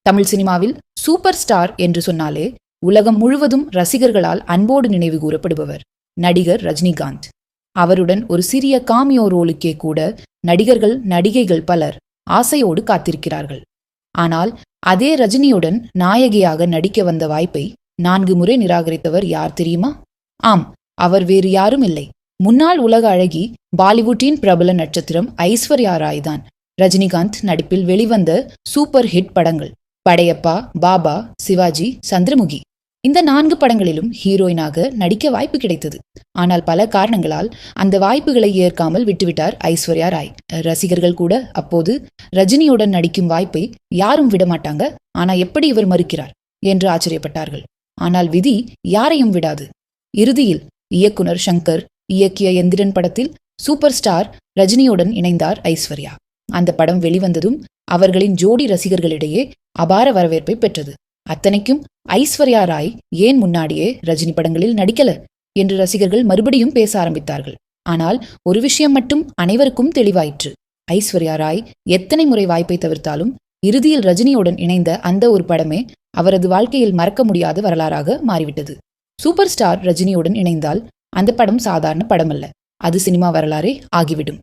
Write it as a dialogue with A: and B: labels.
A: தமிழ் சினிமாவில் super star என்று சொன்னாலே உலகம் முழுவதும் ரசிகர்களால் அன்போடு நினைவு கூறப்படுபவர் நடிகர் ரஜினிகாந்த். அவருடன் ஒரு சிறிய காமியோ ரோலுக்கே கூட நடிகர்கள் நடிகைகள் பலர் ஆசையோடு காத்திருக்கிறார்கள். ஆனால் அதே ரஜினியுடன் நாயகியாக நடிக்க வந்த வாய்ப்பை 4 முறை நிராகரித்தவர் யார் தெரியுமா? ஆம், அவர் வேறு யாரும் இல்லை, முன்னாள் உலக அழகி பாலிவுட்டின் பிரபல நட்சத்திரம் ஐஸ்வர்யா ராய் தான். ரஜினிகாந்த் நடிப்பில் வெளிவந்த சூப்பர் ஹிட் படங்கள் படையப்பா, பாபா, சிவாஜி, சந்திரமுகி. இந்த 4 படங்களிலும் ஹீரோயினாக நடிக்க வாய்ப்பு கிடைத்தது. ஆனால் பல காரணங்களால் அந்த வாய்ப்புகளை ஏற்காமல் விட்டுவிட்டார் ஐஸ்வர்யா ராய். ரசிகர்கள் கூட அப்போது ரஜினியுடன் நடிக்கும் வாய்ப்பை யாரும் விடமாட்டாங்க, ஆனா எப்படி இவர் மறுக்கிறார் என்று ஆச்சரியப்பட்டார்கள். ஆனால் விதி யாரையும் விடாது. இறுதியில் இயக்குனர் சங்கர் இயக்கிய எந்திரன் படத்தில் சூப்பர் ஸ்டார் ரஜினியுடன் இணைந்தார் ஐஸ்வர்யா. அந்த படம் வெளிவந்ததும் அவர்களின் ஜோடி ரசிகர்களிடையே அபார வரவேற்பை பெற்றது. அத்தனைக்கும் ஐஸ்வர்யா ராய் ஏன் முன்னாடியே ரஜினி படங்களில் நடிக்கல என்று ரசிகர்கள் மறுபடியும் பேச ஆரம்பித்தார்கள். ஆனால் ஒரு விஷயம் மட்டும் அனைவருக்கும் தெளிவாயிற்று. ஐஸ்வர்யா ராய் எத்தனை முறை வாய்ப்பை தவிர்த்தாலும் இறுதியில் ரஜினியுடன் இணைந்த அந்த ஒரு படமே அவரது வாழ்க்கையில் மறக்க முடியாத வரலாறாக மாறிவிட்டது. சூப்பர் ஸ்டார் ரஜினியுடன் இணைந்தால் அந்த படம் சாதாரண படமல்ல, அது சினிமா வரலாறே ஆகிவிடும்.